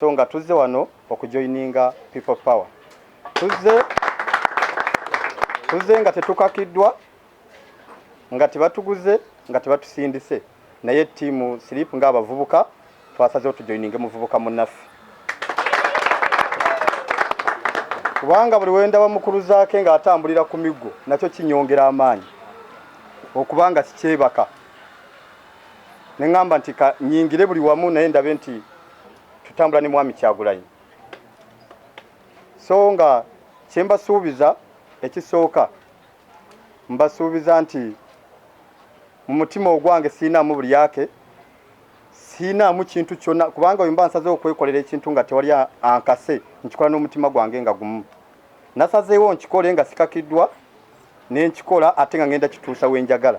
So nga tuzze wano okujoininga People Power. Tuzze nga tetukakiddwa, nga tebatuguze, nga tebatusindise. Naye tiimu Sleep ng'abavubuka twasazeewo tujoininge muvubuka munnaffe. Kubanga buli wenda bamukuluzaake ng'atambulira ku miggo nakyo kinyongera amaanyi okubanga kikyebaka. Ne ŋŋamba nti nyingire buli wamu naye ndabe nti tutambula ne Mwami Kyagulanyi. So nga kye mbasuubiza ekisooka, mbasuubiza nti mu mutima ogwange siinaamu buli yake, siinaamu kintu kyonna, kubanga oyo mba nsazeewo okwekolera ekintu nga tewali ankase, nkikola n'omutima gwange nga gumu. Nasazeewo nkikole nga sikakiddwa, ne nkikola ate nga ngenda kituusa we njagala.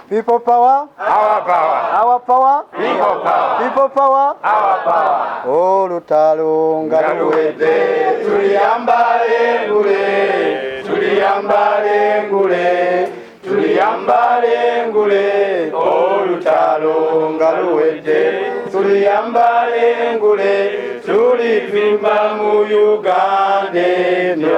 People Power, our power. Our power, People power. People Power, Our power. Olutalo nga luwedde tuliyambale ngule, tuliyambale ngule, tuliyambale ngule. Olutalo nga luwedde tuliyambale ngule, tulivimba mu Uganda eno.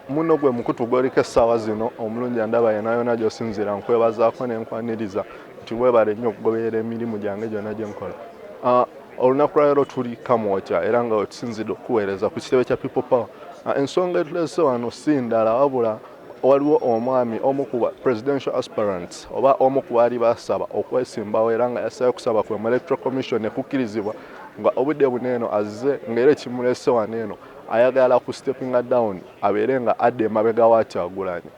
Muno gwe mukutu gwoliko essaawa zino omulungi andaba yenayona gy'osinziira nkwebazaako ne nkwaniriza nti weebale nnyo okugoberera emirimu gyange gyonna gye nkola. Olunaku lwa leero tuli Kamwokya era nga wetusinzidde okuweereza ku kitebe kya People Power. Ensonga etulese wano si ndala wabula waliwo omwami omu ku presidential aspirants oba omu ku baali basaba okwesimbawo era nga yasabye kusaba kwe mu Electoral Commission ekukkirizibwa nga obudde buneeno azze ng'era ekimulese wano eno ayagala ku stepping down abeere nga adde emabega wa Kyagulanyi.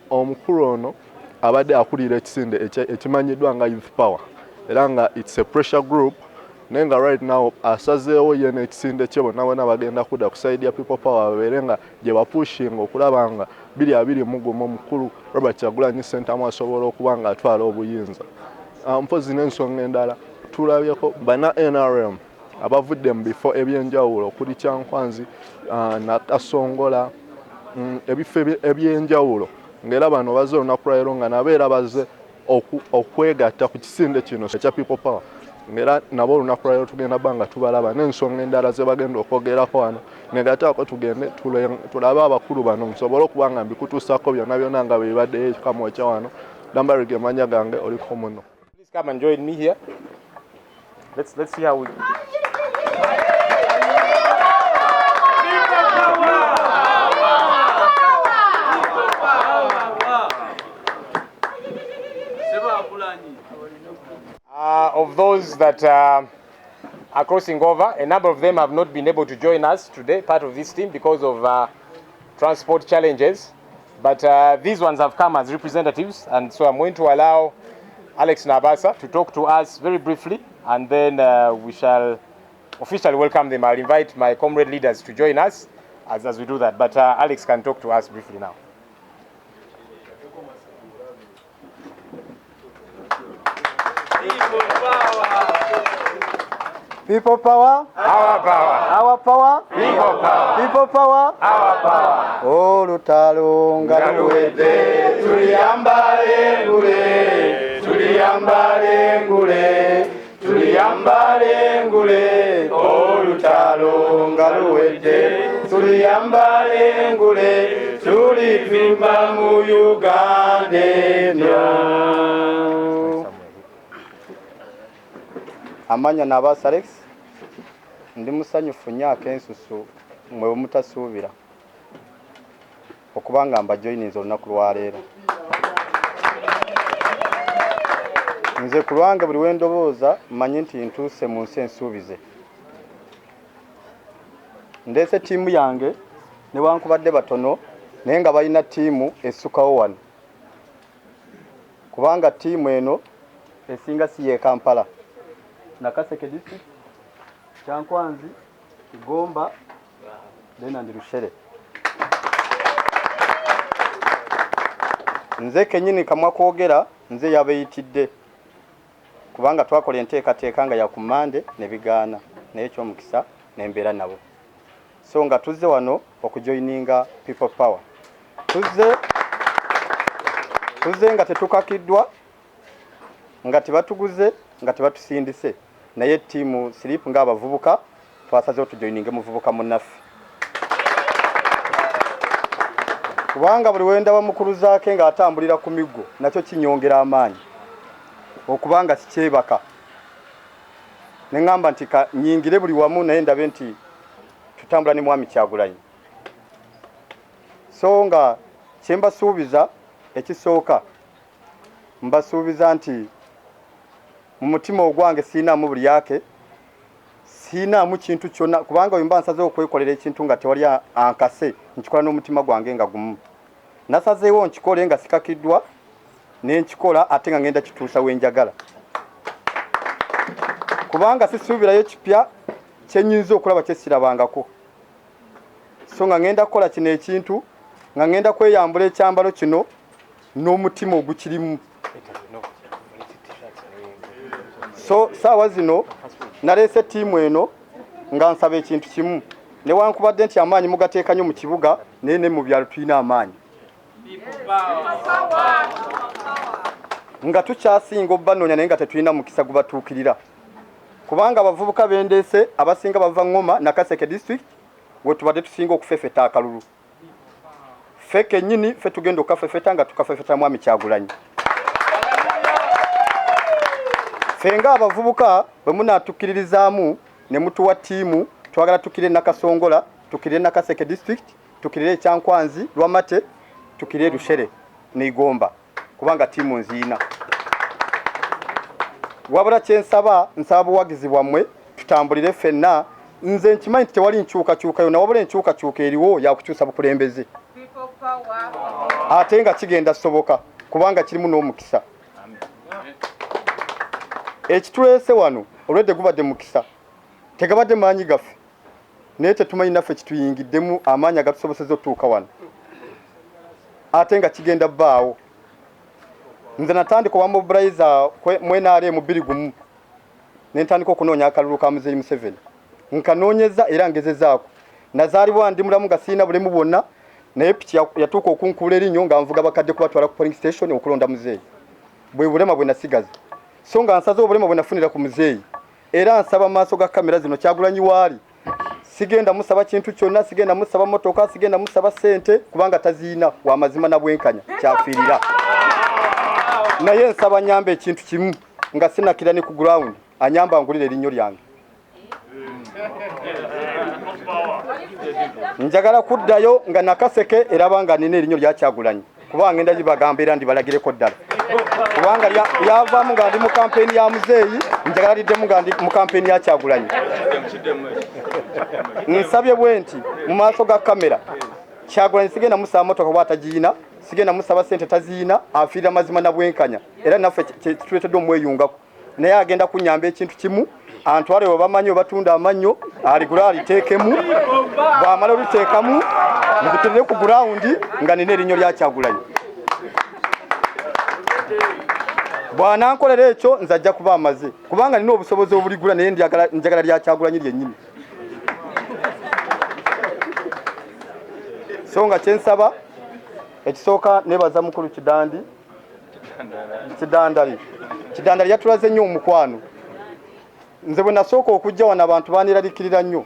Omukulu ono abadde akulira ekisinde ekimanyiddwa nga Youth Power era nga it's a pressure group naye nga right now asazeewo ye n'ekisinde kye bonna bonna bagenda kudda ku side ya People Power babeere nga gye bapushinga okulaba nga 2021 omukulu Robert Kyagulanyi Ssentamu asobola okuba nga atwala obuyinza. Mpozi n'ensonga endala tulabyeko bana NRM abavudde mu bifo ebyenjawulo okuli Kyankwanzi na Kasongola ebifo ebyenjawulo ng'era bano bazze olunaku lwa leero nga nabo era bazze okwegatta ku kisinde kino ekya People Power ng'era nabo olunaku lwa leero tugenda banga tubalaba n'ensonga endala ze bagenda okwogerako wano negataako tugende tulabe abakulu bano musobole okuba nga mbikutuusaako byonna byonna nga bwe bibaddeyo Kamwokya wano. Dambarige manya gange oliko muno. Please come and join me here. Let's see how we of those that are crossing over. A number of them have not been able to join us today, part of this team, because of transport challenges. But these ones have come as representatives, and so I'm going to allow Alex Nabasa to talk to us very briefly, and then we shall officially welcome them. I'll invite my comrade leaders to join us as we do that. But Alex can talk to us briefly now. People Power, Our power. Our power, People power. People Power, Our power. Olutalo nga Luwedde tuliyambale ngule, tuliyambale ngule, tuliyambale ngule. Olutalo nga luwedde tuliyambale ngule, tulivimba mu Uganda eno. Amanya Nabasa Alex, ndi musanyufu nnyo ak'ensusu mwe mutasuubira okubanga mbajoyininze olunaku lwa leero. Nze ku lwange buli wendobooza mmanyi nti ntuuse mu nsi ensuubize. Ndeese ttiimu yange newankubadde batono naye nga balina ttiimu essukawo wano, kubanga ttiimu eno esinga si ye Kampala, Nakaseke district, Kyankwanzi, Gomba, then and Lushere. Nze kenyini kamwa kwogera nze yabeeyitidde kubanga twakola enteekateeka nga ya ku Mande ne bigaana naye eky'omukisa n'embeera nabo. So nga tuzze wano okujoininga People Power. Tuzze nga tetukakiddwa, nga tebatuguze, nga tebatusindise. naye tiimu Slip ng'abavubuka twasazeewo tujoyininge muvubuka munnaffe kubanga buli wenda bamukuluzaake ng'atambulira ku miggo nakyo kinyongera amaanyi okubanga sikyebaka ne ŋŋamba nti nyingire buli wamu naye ndabe nti tutambula ne Mwami Kyagulanyi so nga kye mbasuubiza ekisooka mbasuubiza nti mu mutima ogwange siinaamu buli yake siinaamu kintu kyonna kubanga oyo mba nsazeewo okwekolera ekintu nga tewali ankase nkikola n'omutima gwange nga gumu nasazeewo nkikole nga sikakiddwa nenkikola ate nga ngenda kituusa wenjagala kubanga sisuubirayo kipya kyenyinza okulaba kyesirabangako so nga ngenda kukola kino ekintu nga ngenda kweyambula ekyambalo kino n'omutima ogukirimu so saawa zino naleese ttiimu eno nga nsaba ekintu kimu newankubadde nti amaanyi mugateeka nnyo mu kibuga naye ne mu byalo tulina amaanyi nga tukyasinga obbanoonya naye nga tetulina mukisa gubatuukirira kubanga abavubuka bendeese abasinga bava Ngoma Nakaseke district we tubadde tusinga okufefeta akalulu ffe kennyini ffe tugenda okukafefeta nga tukafefeta Mwami Kyagulanyi ffe ng'abavubuka bwe munaatukkiririzaamu ne mutuwa ttiimu twagala tukire Nakasongola tukire Nakaseke district tukire Ekyankwanzi Lwamate tukire Lushere ne Igomba kubanga ttiimu nziina wabula kyensaba nsaba buwagizi bwammwe tutambulire ffenna nze nkimanyi nti tewali nkyukakyukayo na wabula enkyukakyuka eriwo yakukyusa bukulembeze ate nga kigenda soboka kubanga kirimu n'omukisa ekituleese wano olwedde gubadde mukisa tegabadde maanyi gaffe naye tetumanyi naffe kituyingiddemu amaanyi agatusoboseza otuuka wano ate nga kigenda bbaawo nze natandika owa mobilizer mwenaale mu 21 nentandika okunoonya akalulu ka Muzeeyi Museveni nkanoonyeza era ngezezaako nazaalibwa ndi mulamu nga siina bulemu bwonna naye piki yatuuka okunkuula erinnya nga nvuga bakadde kubatwala ku polling station okulonda Muzeeyi bwe bulema bwe nasigaza so nga nsaze obulema bwe nafunira ku Muzeeyi era nsaba maaso ga kamera zino Kyagulanyi waali sigenda musaba kintu kyonna sigenda musaba motoka sigenda musaba sente kubanga taziina wa mazima na bwenkanya kyafiirira naye nsaba nyamba ekintu kimu nga sinakira ne ku ground anyamba ngulire erinnyo lyange njagala kuddayo nga Nakaseke eraba nga nina erinnyo lya Kyagulanyi kubanga ngenda gibagamba era ndibalagireko ddala kubanga yavaamu nga ndi mu kampeni ya Muzeeyi njagala liddemu nga ndi mu kampeni ya Kyagulanyi nsabye bwe nti mu maaso ga kamera Kyagulanyi sigenda musaba motoka bw'atagiina sigenda musaba sente taziina afiirira mazima na bwenkanya era naffe tuleetedde omweyungako naye agenda kunyamba ekintu kimu antwale we bamanyi we batunda amannyo aligula aliteekemu bw'amala oliteekamu nkutirire ku gurawundi nga nina erinnyo lya Kyagulanyi bw'anankolera ekyo nze ajja kuba amaze kubanga nina obusobozi obuligula naye njagala lya Kyagulanyi lyennyini so nga kyensaba ekisooka nebaza mukulu Kidandali yatulaze nnyo omukwano nze bwe nasooka okujja wano abantu baaniraliikirira nnyo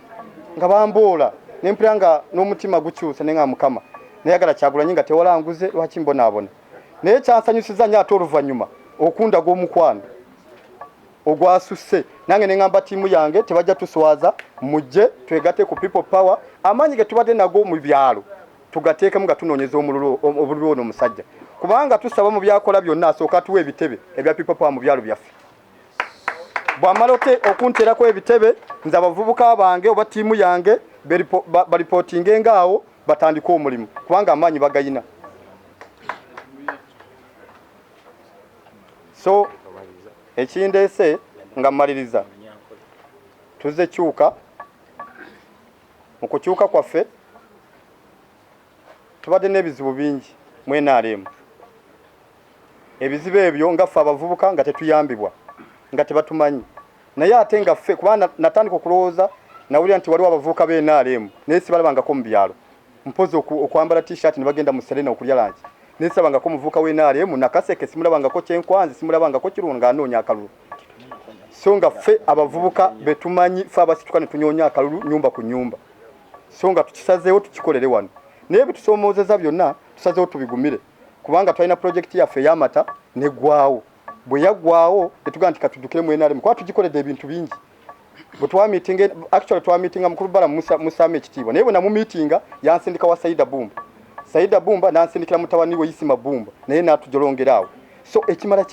nga bamboola nempira nga n'omutima gukyuse ne nga Mukama nayagala Kyagulanyi nga tewalanguze lwaki mbonaabona naye kyansanyusiza nnyo ate oluvannyuma okundaga omukwano ogwasusse nange ne ŋŋamba ttiimu yange tebajja tuswaza mujje twegatte ku people power amaanyi ge tubadde nago mu byalo tugateekemu nga tunoonyeza obululu ono omusajja kubanga tusaba mu byakola byonna asooka tuwa ebitebe ebya people power mu byalo byaffe bw'amala okunteerako ebitebe nze abavubuka bange oba ttiimu yange baripootinge ngaawo batandike omulimu kubanga amaanyi bagayina so ekindeese nga mmaliriza tuzze kyuka mu kukyuka kwaffe tubadde n'ebizibu bingi mwenaaleemu ebizibu ebyo nga ffe abavubuka nga tetuyambibwa nga tebatumanyi naye ate nga ffe kubanga natandika okulowooza nawulira nti waliwo abavubuka b'enaaleemu naye sibalabangako mu byalo mpozi okwambala t-shirt ne bagenda mu Serena okulya lanki naye sibabangako omuvubuka w'enaaleemu Nakaseke simulabangako Kyenkwanzi simulabangako Kirunga anoonya akalulu songa ffe abavubuka betumanyi ffe abasituka ne tunyonya akalulu nyumba ku nyumba songa tukisazeewo tukikolere wano naye bitusomoozeza byonna tusazeewo tubigumire kubanga tulina project yaffe ey'amata negwawo bwe yaggwawo tetugaa nti katudukire mu NRM kuba tugikoledde ebintu bingi bwe twamitinga actually twamitinga mukulu bala musama ekitiibwa naye bwe namumitinga yansindika wa Saida Bumba nansindikira mutabani we Isima Bumba naye natujolongeraawo so ekimala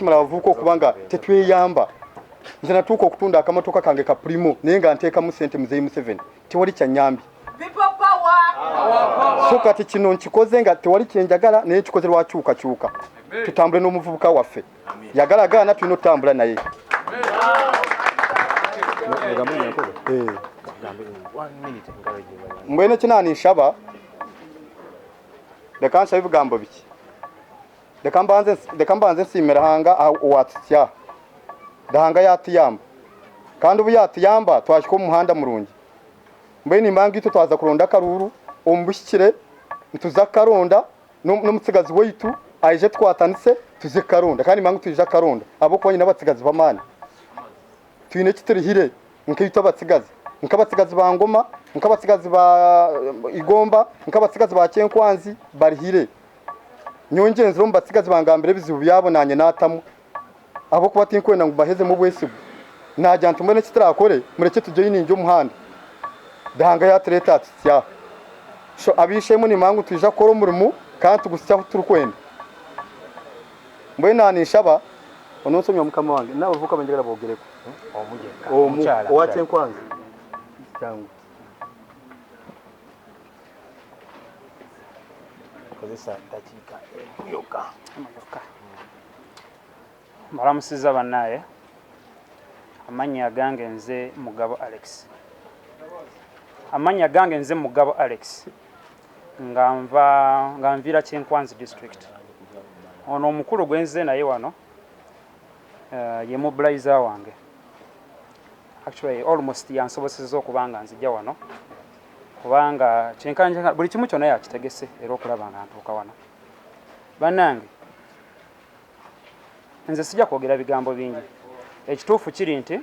abavubuka okubanga tetweyamba nze natuuka okutunda akamotoka kange ka primo naye nga nteekamu ssente muzeyi Museveni tewali kyanyambi so kati kino nkikoze nga tewali kyenjagala naye nkikoze lwakyukakyuka tutambule n'omuvubuka waffe yagalagaana tulina otutambula naye mbwene kinaani nshaba leka nsaba ebigambo biki leka mbanze nsiimira hanga owatutya dahanga yatuyamba kandi ubu yatuyamba twashika omuhanda murungi mbwene nimbangi itu twaza kuronda karuru omubushikire ntuza karonda n'omutsigazi waitu aije twatanise tuze karonda kandi mangu tuje karonda abo kwanye n'abatsigazi bamani twine kitirihire nkayita abatsigazi ba ngoma nkabatsigazi ba igomba nkabatsigazi ba Kyenkwanzi barihire nyongenze mu batsigazi bangambire bizibu byabonanye natamu abo kuba tinkwena ngo baheze mu bwesibu najya ntumene kitarakore mureke tujye injo muhanda dahanga ya treta tsya so abishemo ni mangu tuja koro murimu kandi tugusya turukwenda mbwena nishaba ononsomya mukama wange nabavuka banjegera bogereko omujeka owa Kyenkwanzi cyangwa kozesa dakika yoka Baramusiza bannaye amanya gange nze Mugabo Alex nganvira Kyenkwanzi district ono omukulu gwenze naye wano ye mobilizer wange actually almost yansoboseza okubanga nzija wano kubanga kyenkanja buli kimu kyonna yakitegese era okulaba nga ntuuka wano bannange nze sijja kwogera bigambo bingi ekituufu kiri nti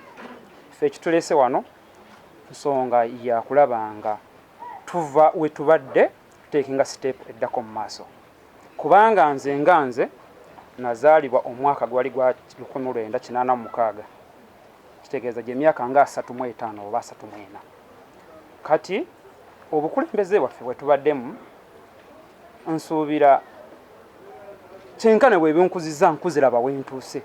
ffe ekitulese wano nsonga yakulaba nga tuva we tubadde tuteekinga step eddako mu maaso kubanga nze nazaalibwa omwaka gwali gwa 1986 kitegeeza gye myaka nga 35 oba 34 kati obukulembeze bwaffe bwe tubaddemu nsuubira kyenkana bwe binkuziza nkuziraba we ntuuse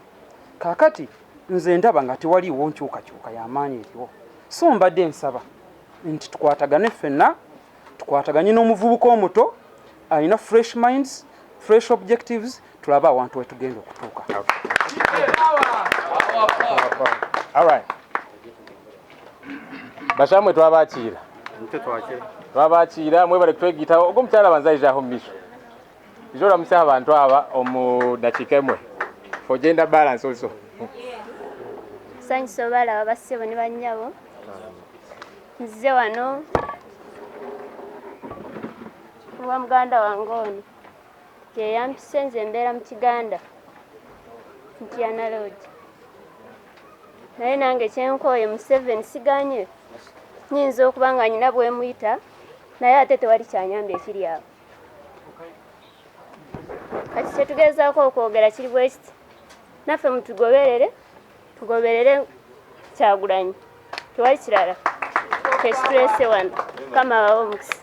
kaakati nze ndaba nga tewaliiwo nkyukakyuka y'amaanyi eriwo so mbadde nsaba nti tukwatagane ffenna tukwataganye n'omuvubuka omuto alina fresh minds fresh objectives tulaba awantu we tugenda okutuuka alright bashamwe twabakiira mwebale kutwegita ogwo mukyala banzayijaho mumisho ijora musaba abantu aba omu dakika emwe for gender balance also sanyiso balaba bassebo ne bannyabo nzize wano kulwa muganda wange ono yeyampise nze mbeera mu Kiganda Ntiana Lodge naye nange kyenkooye Museveni siganye nyinza okuba nga nyina bwemuyita naye ate tewali kyanyamba ekiri awo kati kyetugezaako okwogera kiri bwe kiti naffe mutugoberere Kyagulanyi tewali kirala kyekitulese wano kama bawo omukisa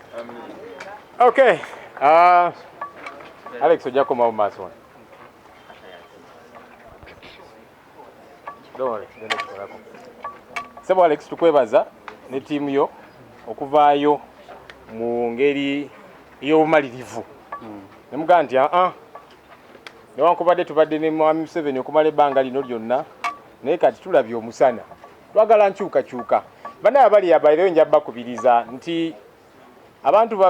okay Alex ojja komawo mu maaso wano Sebo Alex tukwebaza ne tiimu yo okuvaayo mu ngeri y'obumalirivu nemugaa nti newankubadde tubadde ne Mwami Museveni okumala ebbanga lino lyonna naye kati tulabye omusana twagala nkyukakyuka bannaye abali abairo nja bakubiriza nti abantu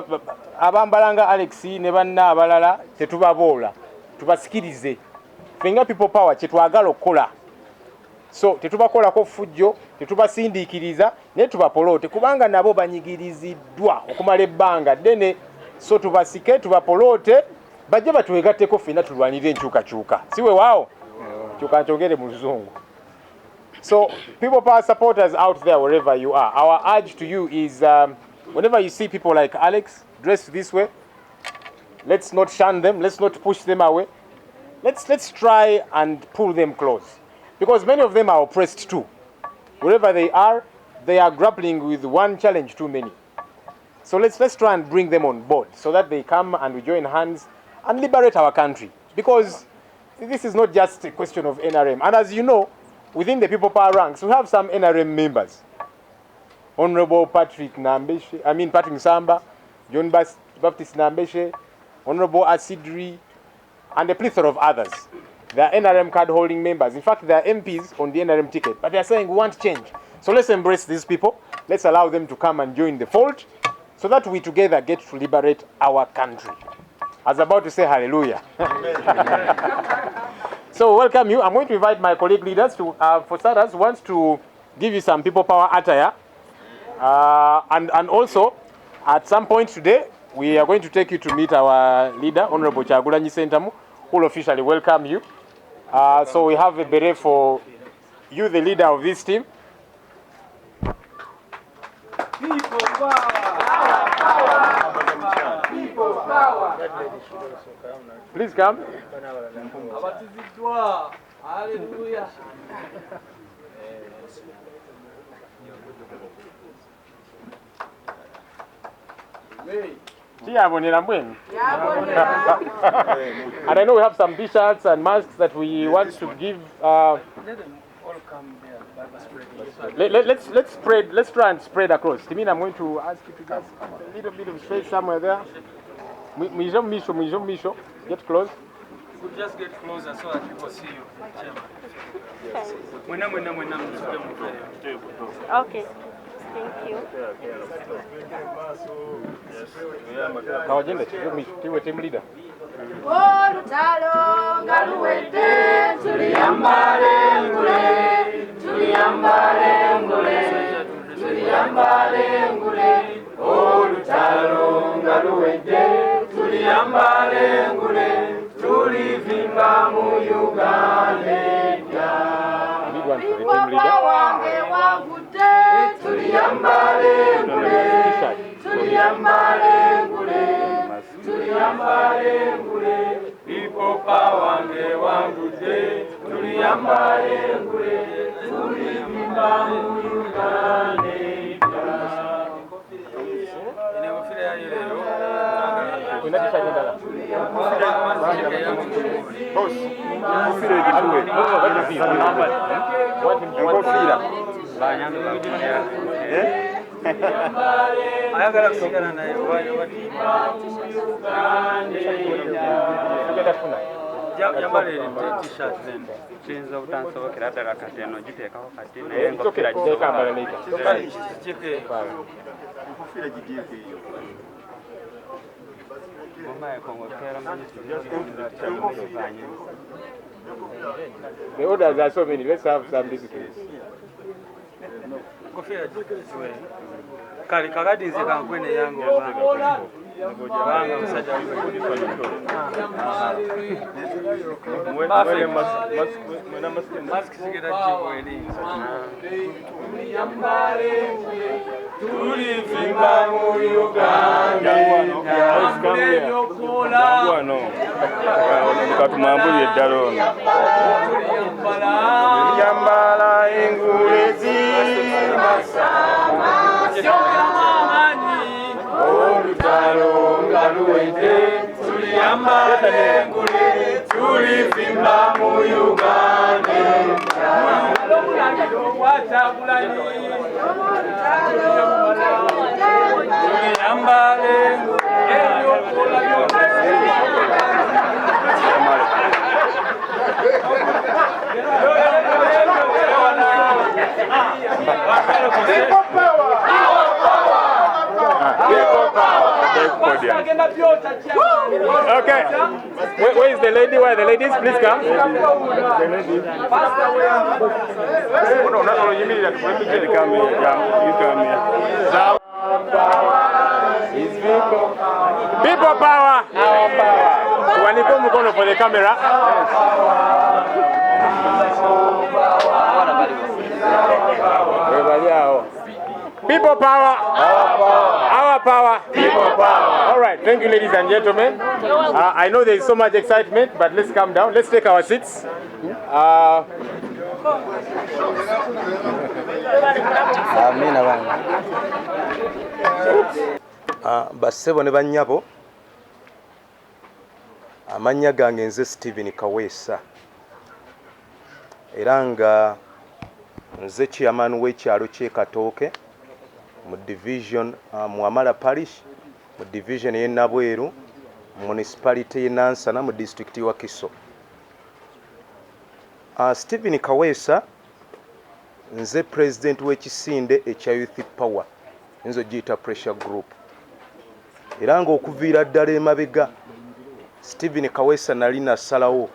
abambalanga Alex ne banna abalala tetubaboola tubasikirize fenga people power kyetwagala okukola so tetubakolako fujjo tetubasindiikiriza naye tubapoloote kubanga nabo banyigiriziddwa okumala ebbanga ddene so tubasike tubapoloote bajje batwegatteko ffenna tulwanire enkyukakyuka siwe waawo kyuka nkyogere mu luzungu So, people power supporters out there, wherever you are, our urge to you is whenever you see people like Alex dressed this way, let's not shun them, let's not push them away. Let's try and pull them close. Because many of them are oppressed too. Wherever they are grappling with one challenge too many. So let's try and bring them on board so that they come and we join hands and liberate our country. Because this is not just a question of NRM. And as you know, within the People Power ranks, we have some NRM members. Honorable Patrick Nsamba, John Baptist Nambeshe, Honorable Asidri, and a plethora of others. They are NRM card holding members. In fact, they are MPs on the NRM ticket. But they are saying we want change. So let's embrace these people. Let's allow them to come and join the fold so that we together get to liberate our country. I was about to say hallelujah. So welcome you. I'm going to invite my colleague leaders to, for starters, wants to give you some People Power attire. And also, at some point today, we are going to take you to meet our leader, Honorable Kyagulanyi Ssentamu, who will officially welcome you. So we have a beret for you, the leader of this team. People power. People power. Please come. Hallelujah. And I know we have some t-shirts and masks that we want to give. Let's spread. Let's try and spread across. Timina, I'm going to ask you to just a little bit of space somewhere there. Misho, get close. We'll just get closer so that people see you. Okay. Thank you. Tiwe team leader. People power nge wangude tuliyambale ngule tulivimba muyugane ine kofira ya lero Kuna t-shirt ndala. Boss. Kofira gituwe. Kofira. ayagala kusigala naye yambalire t-shirt then kiyinza obutansobokera ddala kati eno giteekaho kati naye enkofira The orders are so many. Let's have some discipline. kali kakati nze kankwene yange obanga musajja mask sigera kibweri tulivimba mu Uganda katumambulire eddala ono yambala engulezi olutalo nga luwedde tuliyambala engulezi tulivimba mu Uganda tuliyambala Okay. Where is the lady? Where are the ladies? Please come. People power. Waniko mkono for the camera. People power. Our power. People power. All right. Thank you, ladies and gentlemen. I know there is so much excitement, but let's calm down. Let's take our seats. Bassebo ne bannyabo, amannya gange nze Stephen Kaweesa era nga nze chairman w'ekyalo ky'e Katooke mu division mu Amala Parish mu division y'e Nabweru municipality y'e Nansana mu district wa Kiso. Stephen Kaweesa nze president w'ekisinde ekya Youth Power nzo giyita Pressure Group era nga okuviira ddala emabega Stephen Kaweesa nali nasalawo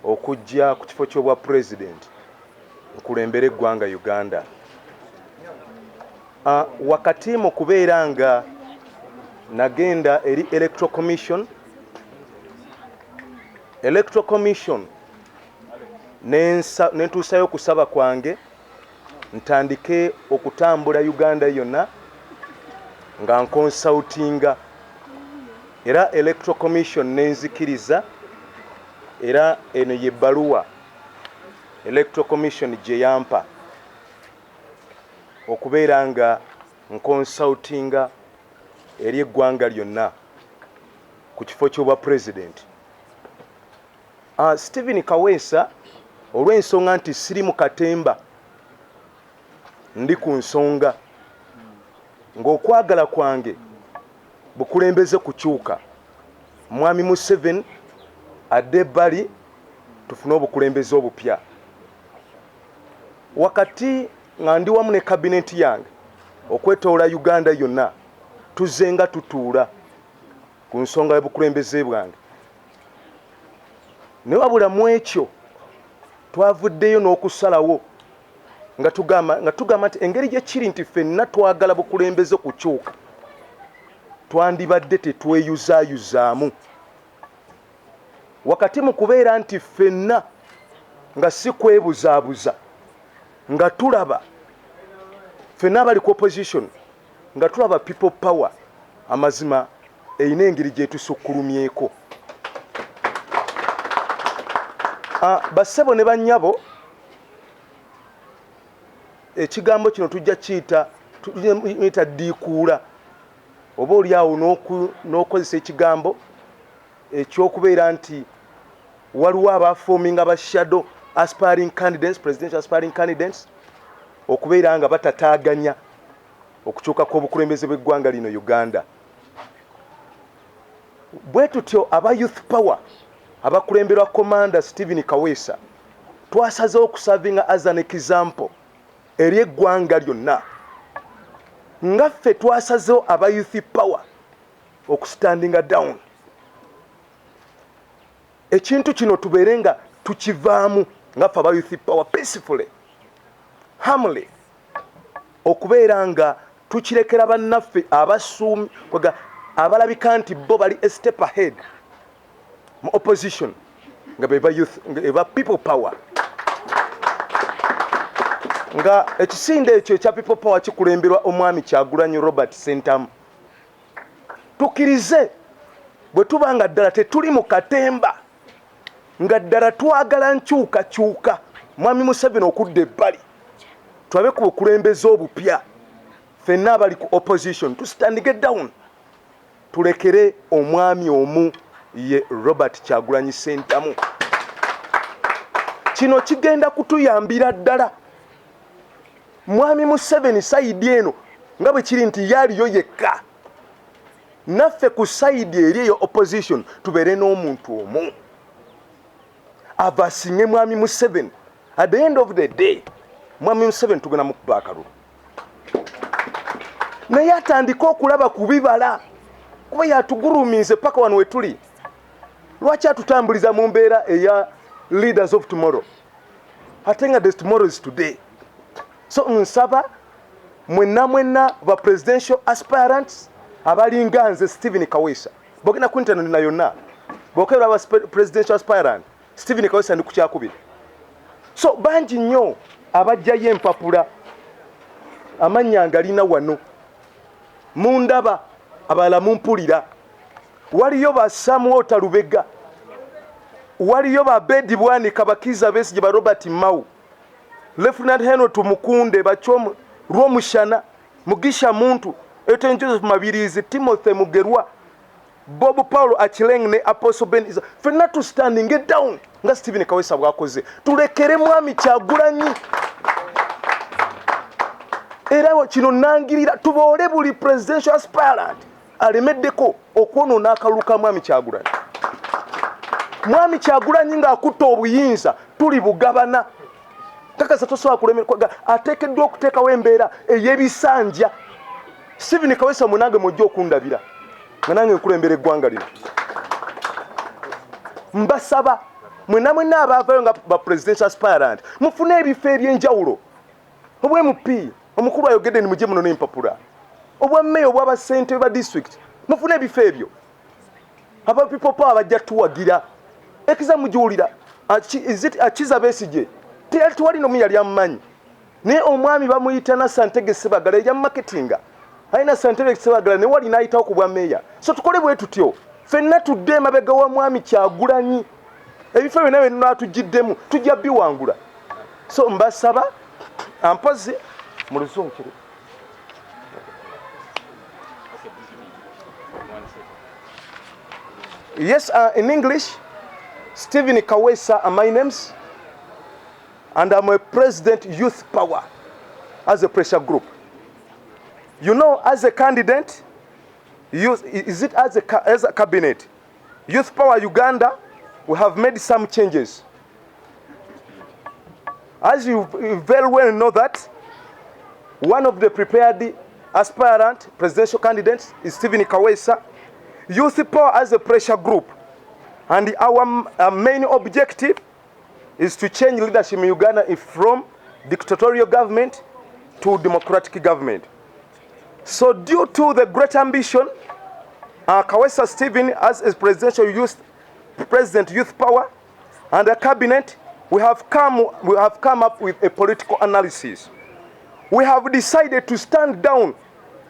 okujja ku kifo ky'obwa president nkulembera eggwanga Uganda. Wakati mu kubeera nga nagenda eri Electoral Commission nentuusayo okusaba kwange ntandike okutambula Uganda yonna nga nkonsultinga era Electoral Commission nenzikiriza era eno ye bbaluwa Electoral Commission gye yampa okubeera nga nkonsultinga eri eggwanga lyonna ku kifo ky'obwa president. Stephen Kaweesa olw'ensonga nti siri mu katemba ndi ku nsonga ng'okwagala kwange bukulembeze kukyuka Mwami Museveni adde ebbali tufune obukulembeze obupya. Wakati nga ndi wamu ne kabineti yange okwetoola Uganda yonna tuzenga tutuula ku nsonga y'obukulembeze bwange ne wabula mu ekyo twavuddeyo n'okusalawo nga tugamba nti engeri gye kiri nti ffenna twagala bukulembeze kukyuka twandibadde tetweyuzaayuzaamu wakati mu kubeera nti ffenna nga si kwebuzaabuza nga tulaba ffenna abali ku opposition nga tulaba people power amazima eyina engeri gye tusukkulumyeko. Bassebo ne bannyabo ekigambo kino tujja kiyita ddiikuula oba oli awo n'okozesa ekigambo ekyokubeera nti waliwo abafoominga ba shadow aspiring candidates, presidential aspiring candidates okubeera nga batataaganya okukyuka kw'obukulembeze bw'eggwanga lino Uganda. Bwe tutyo aba Youth Power abakulemberwa Commander Stephen Kaweesa twasazeewo okusavinga as an example eri eggwanga lyonna nga ffe twasazeewo aba Youth Power okustandinga down ekintu kino tubeere nga tukivaamu nga ffe aba Youth Power peacefully humbly okubeera nga tukirekera bannaffe abasuumi abalabika nti bo bali a step ahead mu opposition nga beba youth nga people power nga ekisinde ekyo ekya people power kikulemberwa omwami Kyagulanyi Robert Sentamu. Tukirize bwe tubanga ddala tetuli mu katemba nga ddala twagala nkyuka Mwami Museveni okudda ebbali twabe ku bukulembeze obupya ffenna abali ku opposition tustandige down tulekere omwami omu ye Robert Kyagulanyi Sentamu. Kino kigenda kutuyambira ddala Mwami Museveni sayidi eno nga bwe kiri nti yaaliyo yekka naffe ku sayidi eri eyo opposition tubeere n'omuntu omu abasinge Mwami Museveni. At the end of the day Mwami Museveni tugenda mukuba akalulu naye atandika okulaba ku bibala kuba yatugulumiinze paka wano wetuli. Lwaki atutambuliza mu mbeera eya leaders of tomorrow ate nga the tomorrow is today? So nsaba mwenna ba presidential aspirants abalinga nze Stephen Kaweesa bogenda ku internet na yonna bokera ba presidential aspirant Stephen Kaweesa ndi kukyakubira. So bangi nnyo abajjayo empapula amannya ngalina wano mundaba abalala mumpulira waliyo ba Samwota Lubega waliyo ba Bedi Bwanika Bakiza Besigye ba Robert Mau Lieutenant Henry Tumukunde Bachomu Rwomushana Mugisha Muntu Eten Joseph Mabirizi Timothy Mugerwa Bob Paulo Achileng ne Apostle Ben Isa fenna to standing get down nga Stephen Kawesa bwakoze tulekere mwami Kyagulanyi era kino nangirira tuboole buli presidential aspirant alemeddeko okwonoona akaluka mwami Kyagulanyi mwami Kyagulanyi ng'akutta obuyinza tuli bugabana kakasa tosobola kulemerwa ateekeddwa okuteekawo embeera ey'ebisanja Stephen Kawesa munange mujja okundabira nga nange nkulembera eggwanga lino mbasaba mwena mwena abaavayo nga ba presidential aspirant mufune ebifo eby'enjawulo obwa MP omukulu ayogedde ni mujje muno n'empapula obwa meya obw'abasente ba district mufune ebifo ebyo aba people power bajja tuwagira ekiza mujuulira Akiza Besigye tewali n'omu yali amumanyi naye omwami bamuyita na Santege Sebagala eja marketinga aina Santege Sebagala ne wali n'ayitawo ku bwa meya so tukole bwe tutyo fenna tudde emabega wa mwami Kyagulanyi ebifo byonna byonna tugiddemu tujja biwangula so mbasaba ampozi mu lusonkere yes in English Stephen Kawesa are my names and I'm a president Youth Power as a pressure group. You know, as a candidate, is it as a cabinet? Youth Power Uganda, we have made some changes. As you very well know that, one of the prepared aspirant presidential candidates is Stephen Kawesa. Youth Power as a pressure group. And our main objective is to change leadership in Uganda from dictatorial government to democratic government. So due to the great ambition, Kawesa Stephen as a president Youth Power and the cabinet, we have come up with a political analysis. We have decided to stand down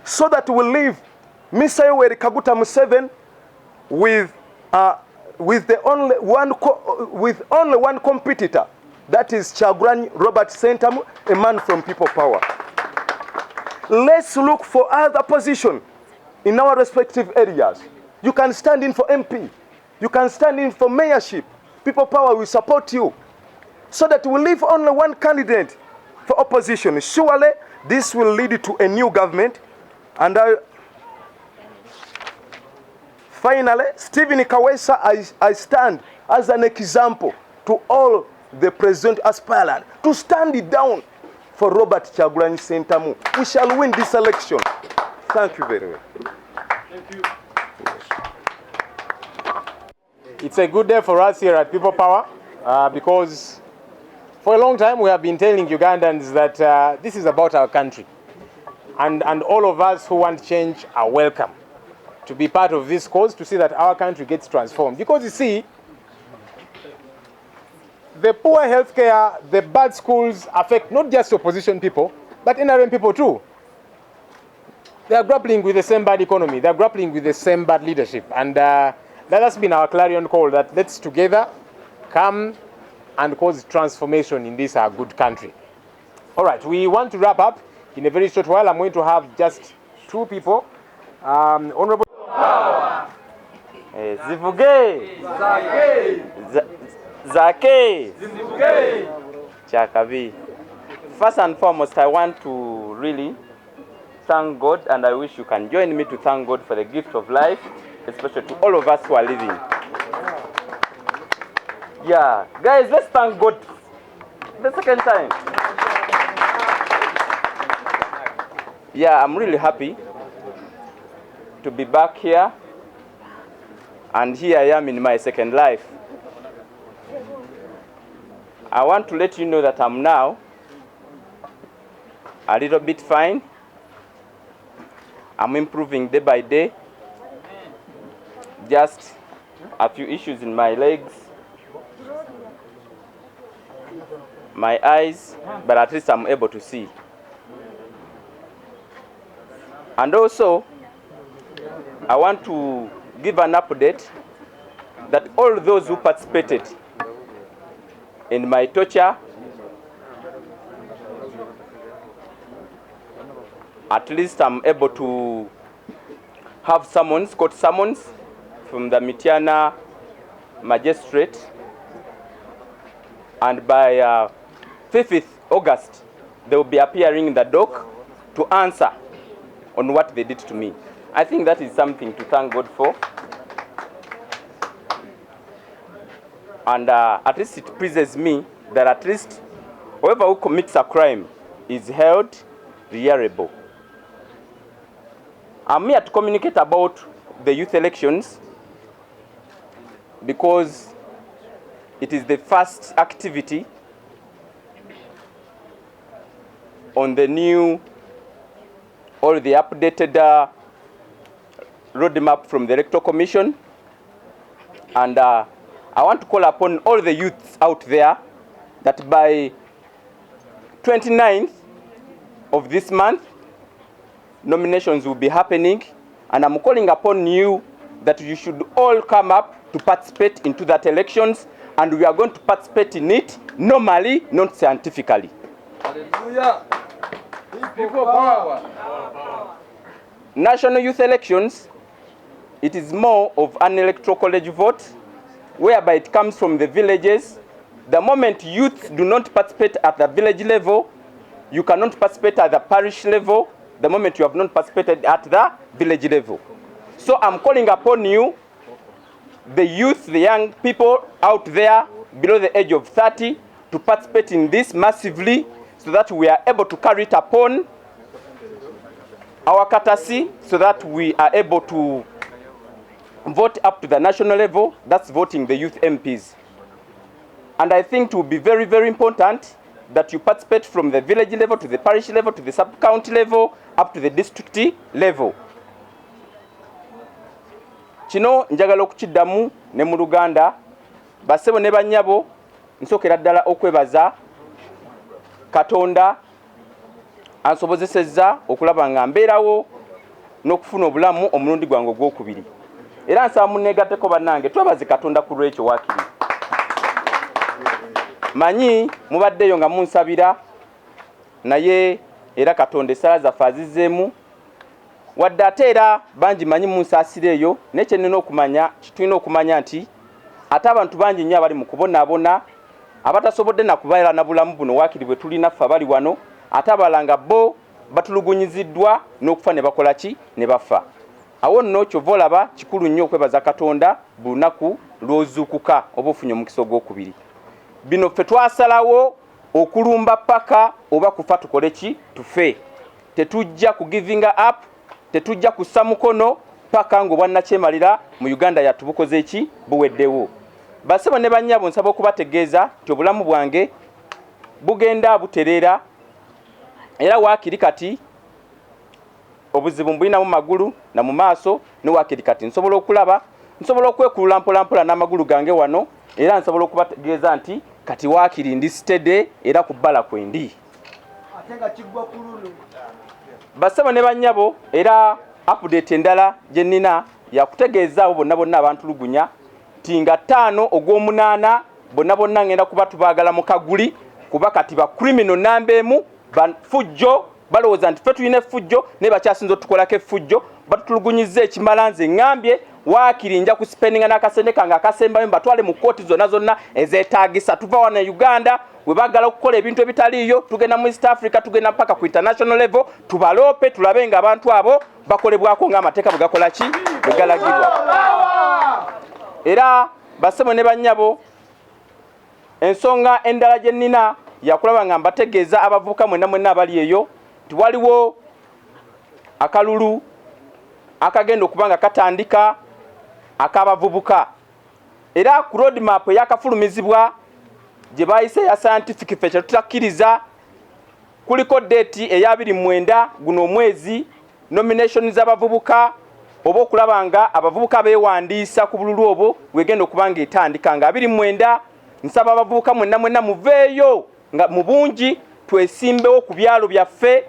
so that we leave Mr. Yoweri Kaguta Museveni with only one competitor, that is Kyagulanyi Robert Sentamu, a man from People Power. Let's look for other positions in our respective areas. You can stand in for MP. You can stand in for mayorship. People Power will support you. So that we leave only one candidate for opposition. Surely, this will lead to a new government. And finally, Stephen Kawesa, I stand as an example to all the president aspirants to stand it down for Robert Kyagulanyi Sentamu. We shall win this election. Thank you very much. Thank you. It's a good day for us here at People Power because for a long time we have been telling Ugandans that this is about our country. And all of us who want change are welcome to be part of this cause to see that our country gets transformed. Because you see, the poor healthcare, the bad schools affect not just opposition people, but NRM people too. They are grappling with the same bad economy. They are grappling with the same bad leadership. And that has been our clarion call, that let's together come and cause transformation in this our good country. All right, we want to wrap up in a very short while. I'm going to have just two people. Honorable Zivuge Zake Zivuge Chakavi. First and foremost, I want to really thank God, and I wish you can join me to thank God for the gift of life, especially to all of us who are living. Yeah, guys, let's thank God the second time. Yeah, I'm really happy to be back here, and here I am in my second life. I want to let you know that I'm now a little bit fine. I'm improving day by day. Just a few issues in my legs, my eyes, but at least I'm able to see. And also, I want to give an update that all those who participated in my torture, at least I'm able to have summons, court summons from the Mityana magistrate, and by 5th August, they will be appearing in the dock to answer on what they did to me. I think that is something to thank God for. And at least it pleases me that at least whoever who commits a crime is held liable. I'm here to communicate about the youth elections because it is the first activity on the new or the updated roadmap from the Electoral Commission. And I want to call upon all the youths out there that by 29th of this month, nominations will be happening, and I'm calling upon you that you should all come up to participate into that elections, and we are going to participate in it normally, not scientifically. Hallelujah. People power. National youth elections, it is more of an electoral college vote, whereby it comes from the villages. The moment youth do not participate at the village level, you cannot participate at the parish level, the moment you have not participated at the village level. So I'm calling upon you, the youth, the young people out there below the age of 30, to participate in this massively so that we are able to carry it upon our courtesy, so that we are able to vote up to the national level. That's voting the youth MPs. And I think it will be very, very important that you participate from the village level to the parish level to the sub-county level up to the district level. Kino njagala okukiddamu ne mu Luganda, basebo ne bannyabo, nsokera ddala okwebaza Katonda ansobozesezza okulaba nga mbeerawo n'okufuna obulamu omulundi gwange ogwokubiri. Era nsaba munneegatteko bannange, twebaze Katonda ku lwekyo waakiri. Manyi mubaddeyo nga munsabira, naye era Katonda essala zaffe azizzeemu, wadde ate era bangi manyi munsaasireeyo, naye kye nnina okumanya, tulina okumanya nti ate abantu bangi nnyo abali mu kubonaabona, abatasobodde na kubeera na bulamu buno waakiri bwe tulina ffe abali wano, ate abalala nga bo batulugunyiziddwa n'okufa ne bakola ki, ne bafa. Awo nno kyova olaba kikulu nnyo okwebaza Katonda buli lunaku lw'ozuukuka oba ofunye omukisa ogwokubiri. Bino ffe twasalawo okulumba paka oba kufa tukole ki, tufe. Tetujja ku giving up, tetujja kussa mukono paka ng'obwannakyemalira mu Uganda yatubukoze ki, buweddewo. Basebo ne bannyabo nsaba okubategeeza nti obulamu bwange bugenda butereera, era waakiri kati obuzibu mbulina mu magulu na mu maaso, ne waakiri kati nsobola okulaba, nsobola okwekulula mpolampola n'amagulu gange wano, era nsobola okubategeeza nti kati waakiri ndi steady era ku bbala kwendi. Basebo ne bannyabo, era update endala gye nnina yakutegeezaawo bonna bonna abantulugunya nti nga 5 ogw'omunaana bonna bonna ngenda kuba tubaagala mu Kaguli, kuba kati ba criminal nambeemu bafujjo balowooza nti ffe tulina effujjo naye bakyasinza otukolako effujjo, batutulugunyizza ekimala. Nze ngambye waakiri nja kusipeninga n'akasente kange akasembayo mbatwale mu kooti zonna zonna ezeetaagisa. Tuva wano e Uganda we baagala okukola ebintu ebitaliiyo, tugenda mu East Africa, tugenda mpaka ku international level, tubaloope tulabe nga abantu abo bakolebwako ng'amateeka bwe gakola ki, bwe galagibwa. Era basebo ne bannyabo, ensonga endala gye nnina yakulaba nga mbategeeza abavubuka mwenna mwenna abali eyo nti waliwo akalulu akagenda okuba nga katandika ak'abavubuka, era ku roadmap eyakafulumizibwa gye bayise ya scientific ffe kyetutakkiriza kuliko date eya 29 guno omwezi, nomination z'abavubuka oba okulaba nga abavubuka beewandiisa ku bululu obwo wegenda okuba nga etandika nga 29. Nsaba abavubuka mwenna mwenna muveeyo nga mu bungi twesimbewo ku byalo byaffe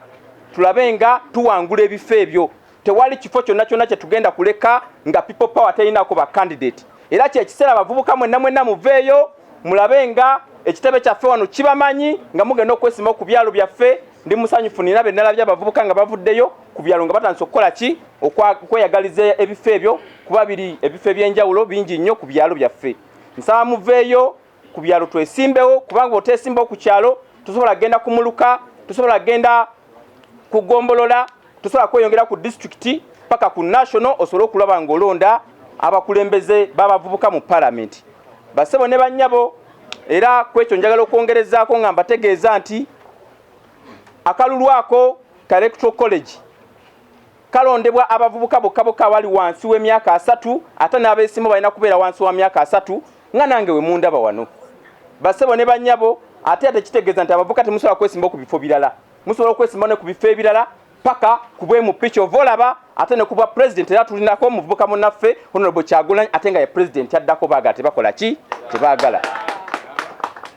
tulabe nga tuwangula ebifo ebyo. tewali kifo kyonna kyonna kye tugenda kuleka nga people power teyinako ba candidate. Era kyekiseera abavubuka mwenna muveeyo mulabe nga ekitebe kyaffe wano kibamanyi nga mugenda okwesimbawo ku byalo byaffe. Ndi musanyufu nina be nalabye abavubuka nga bavuddeyo ku byalo nga batandise okukola ki okweyagaliza ebifo ebyo kuba biri ebifo ebyenjawulo bingi nnyo ku byalo byaffe. Nsaba muveeyo ku byalo twesimbewo, kubanga oteesimbawo ku kyalo tusobola genda kumuluka, tusobola genda kugombolola, tusobola kweyongera ku district paka ku national osobola okulaba ng'olonda abakulembeze b'abavubuka mu parliament. Basebo ne bannyabo era kwekyo njagala okwongerezaako nga mbategeeza nti akalulu ako ka electoral college kalondebwa abavubuka bokka abali wansi w'emyaka 3 ate n'abeesimu balina kubeera wansi wa myaka 3 nga nange we mundaba wano. Basebo ne bannyabo ate tekitegeeza nti abavubuka temusobola kwesimba ku bifo birala, musobola okwesimba ne ku bifo ebirala paka kubwe mu pitch of olaba ate ne kuba president era tulinako omuvubuka munnaffe Honorable Kyagulanyi ate nga ye president addako baagala tebakola ki tebaagala.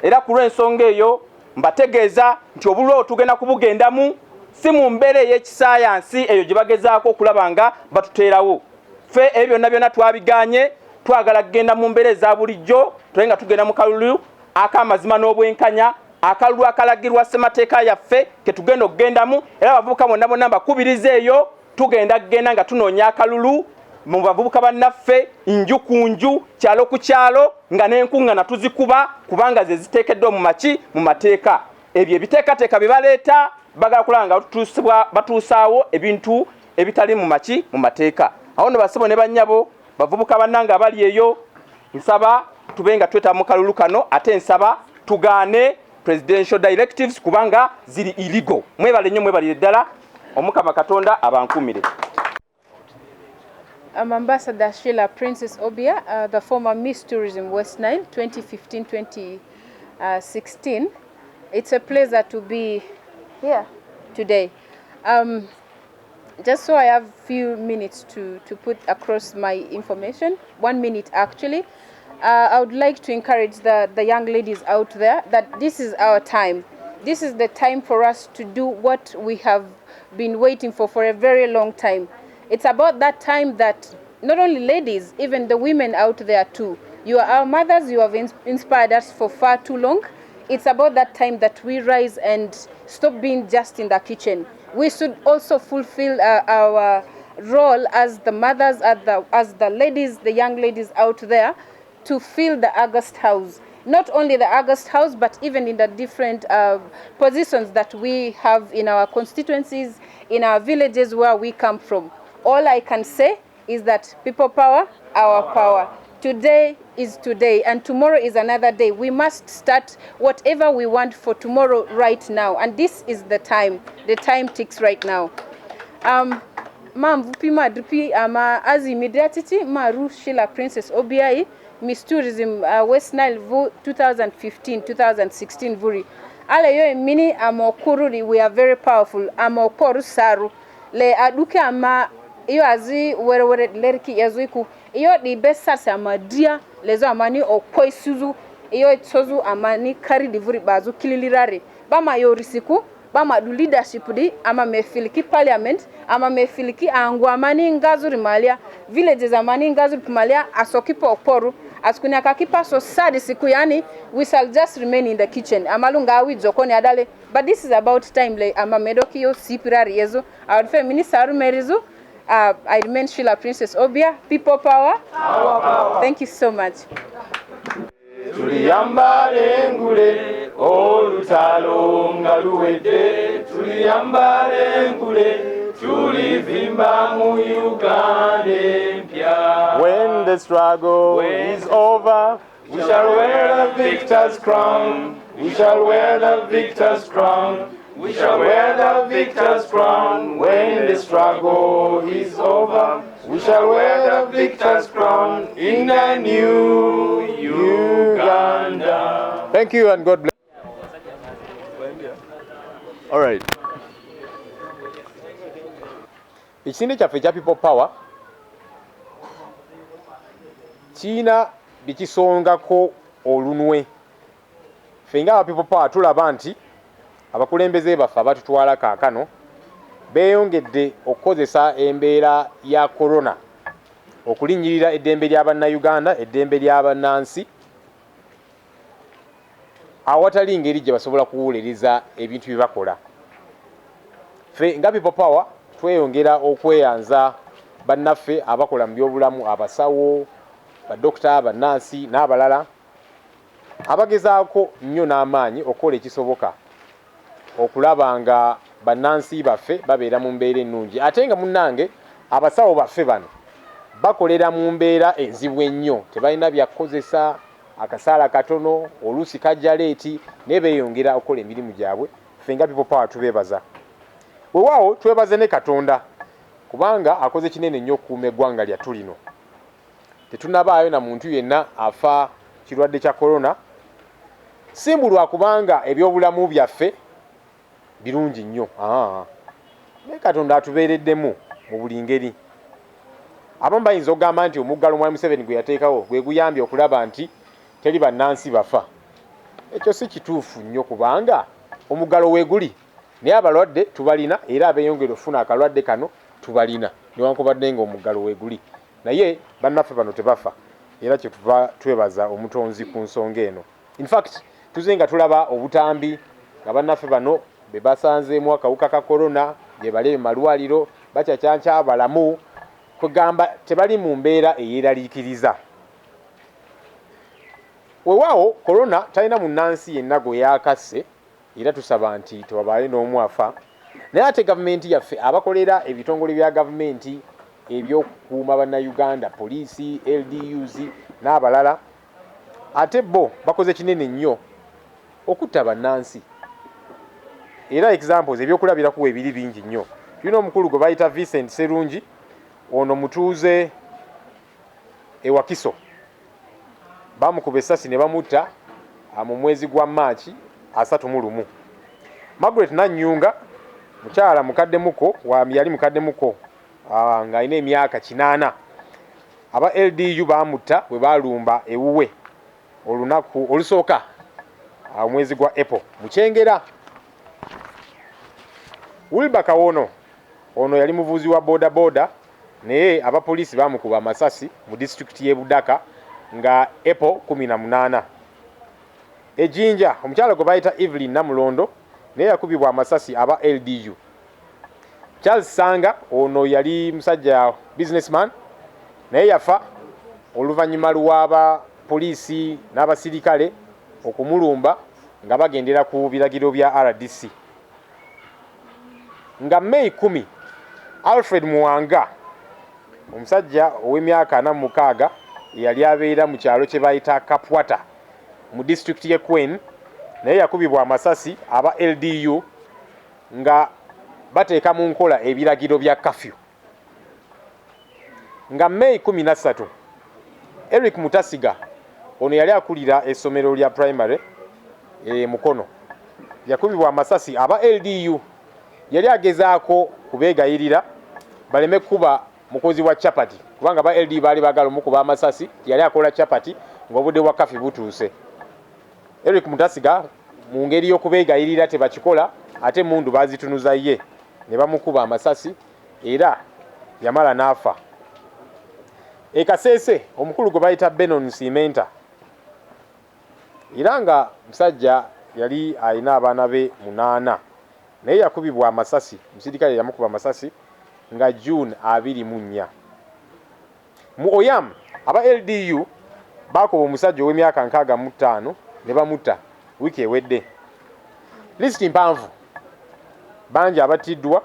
Era ku lw'ensonga eyo mbategeeza nti obulwo tugenda kubugendamu si mu mbeera ey'ekisayansi eyo gye bagezaako okulaba nga batuteerawo. Ffe ebyo byonna twabiganye, twagala kugenda mu mbeera eza bulijjo tule nga tugenda mu kalulu ak'amazima n'obwenkanya, akalulu akalagirwa ssemateeka yaffe ke tugenda okugendamu. Era abavubuka bonna mbakubiriza eyo tugenda kugenda nga tunoonya akalulu mu bavubuka bannaffe nju ku nju kyalo ku kyalo nga n'enkuŋŋaana tuzikuba kubanga ze ziteekeddwa mu maki mu mateeka. Ebyo ebiteekateeka bye baleeta bagala kulaba nga batuusaawo ebintu ebitali mu maki mu mateeka. Awo nno basebo ne bannyabo bavubuka bannanga abali eyo nsaba tube nga tweta mu kalulu kano ate nsaba tugaane presidential directives kubanga ziri illegal. Mwebale nnyo mwebalire ddala Omukama Katonda abankumire. I'm Ambassador Sheila Princess Obia, the former Miss Tourism West Nile 2015-2016. It's a pleasure to be here today. Just so I have a few minutes to put across my information, 1 minute actually. I would like to encourage the young ladies out there that this is our time. This is the time for us to do what we have been waiting for a very long time. It's about that time that not only ladies, even the women out there too. You are our mothers, you have inspired us for far too long. It's about that time that we rise and stop being just in the kitchen. We should also fulfill our role as the mothers, as the ladies, the young ladies out there, to fill the August House. Not only the August House, but even in the different positions that we have in our constituencies, in our villages where we come from. All I can say is that people power, our power. Today is today, and tomorrow is another day. We must start whatever we want for tomorrow right now, and this is the time. The time ticks right now. Ma'am Vupima Dupi as immediately Maru Sheila Princess Obiai, Miss Tourism West Nile 2015-2016 Vuri. Alayo mini amokururi, we are very powerful. Amokoru saru le aduke ama iyo azi were leriki yazuiku iyo di best amadia lezo amani okoi suzu iyo tozu amani kari divuri bazu kililirare bama yo risiku bama du leadership di ama mefiliki parliament ama mefiliki angu amani ngazuri malia villages amani ngazuri malia asokipo oporu askunya kakipa so sad siku yani we shall just remain in the kitchen amalunga awi jokoni adale. But this is about time le ama medoki yo sipirari yezo our feminist arumerizo. I remain Sheila Princess Obia. People power. Our power. Thank you so much. Tuliyambale ngule olutalo ngaluwedde tuliyambale ngule tulivimba mu Uganda empya. When the struggle is over, we shall wear the victor's crown. We shall wear the victor's crown. We shall wear the victor's crown when the struggle is over. We shall wear the victor's crown in a new Uganda. Thank you and God bless. All right. Ekisinde kyaffe ekya people power kiina bikisongako olunwe. Ffe nga aba people power tulaba nti abakulembeze baffe abatutwala kaakano beeyongedde okukozesa embeera ya corona okulinnyirira eddembe ly'abannayuganda, eddembe ly'abannansi, awatali ngeri gye basobola kuwuliriza ebintu bye bakola. Ffe nga People Power tweyongera okweyanza bannaffe abakola mu byobulamu, abasawo, badokita, bannansi n'abalala abagezaako nnyo n'amaanyi okukola ekisoboka okulaba nga bannansi baffe babeera mu mbeera ennungi. Ate nga munnange abasawo baffe bano bakolera mu mbeera enzibu ennyo, tebalina byakukozesa, akasaala katono, oluusi kajja leeti, naye beeyongera okukola emirimu gyabwe. Ffe nga People Power tubeebaza. Weewaawo twebaze ne Katonda kubanga akoze kinene nnyo okukuuma eggwanga lyattu lino. Tetunnabaayo na muntu yenna afa kirwadde kya corona, si lwa kubanga ebyobulamu byaffe birungi nnyo, naye Katonda atubeereddemu mu buli ngeri. Abamu bayinza okugamba nti omuggalo Mwami Museveni gwe yateekawo gwe guyambye okulaba nti teri bannansi bafa. Ekyo si kituufu nnyo kubanga omuggalo weeguli, naye abalwadde tubalina era abeeyongera okufuna akalwadde kano tubalina newankubadde nga omuggalo weeguli, naye bannaffe bano tebafa, era kyetuva twebaza omutonzi ku nsonga eno. In fact tuze nga tulaba obutambi nga bannaffe bano be basanzeemu akawuka ka corona gye baleebe malwaliro bakyakyanca balamu, kugamba tebali mu mbeera eyeeraliikiriza. Weewaawo corona talina munnansi yenna gwe yaakasse, era tusaba nti tewabaayo n'omu afa. Naye ate gavumenti yaffe abakolera ebitongole bya gavumenti ebyokukuuma bannayuganda, poliisi, LDUs n'abalala, ate bo bakoze kinene nnyo okutta bannansi. Era examples ebyokulabiraku ebiri bingi nnyo. Tulina omukulu gwe bayita Vincent Serungi, ono mutuuze ewakiso, bamukuba essasi ne bamutta mu mwezi gwa Maachi 31. Margaret Nanyunga mukyala mukaddemuko, yali mukaddemuko nga alina emyaka 8. Aba LDU bamutta bwe balumba ewuwe olunaku olusooka mwezi gwa April mu Kyengera. Wilbur Kawono ono yali muvuzi wa boda boda, naye abapoliisi bamukuba amasasi mu disitulikiti y'e Budaka nga April 18. Ejinja omukyala gwe bayita Evelyn Namulondo naye yakubibwa amasasi aba LDU. Charles Sanga ono yali musajja businessman naye yafa oluvannyuma lw'aba poliisi n'abasirikale okumulumba nga bagendera ku biragiro bya RDC. Nga May 10 Alfred Muwanga omusajja ow'emyaka 46 yali abeera mu kyalo kye bayita Kapwata mu disitulikiti y'e Queen naye yakubibwa amasasi aba LDU nga bateeka mu nkola ebiragiro bya kafyu. Nga May 13 Eric Mutasiga ono yali akulira essomero lya primary Mukono yakubibwa amasasi aba LDU. Yali agezaako kubeegayirira baleme kuba mukozi wa chapati kubanga ba LDU baali baagala omukuba amasasi, yali akola chapati ng'obudde bwa kafi butuuse. Eric Mutasiga mu ngeri y'okubeegayirira tebakikola, ate mundu baazitunuza ye ne bamukuba amasasi era yamala n'afa. Kasese omukulu gwe bayita Benon Simenta era nga musajja yali alina abaana be 8 naye yakubibwa amasasi, omusirikale yamukuba amasasi nga June 24. Mu Oyam aba LDU bakuba omusajja ow'emyaka 65 ne bamutta wiiki ewedde. Lisiti mpanvu bangi abatiddwa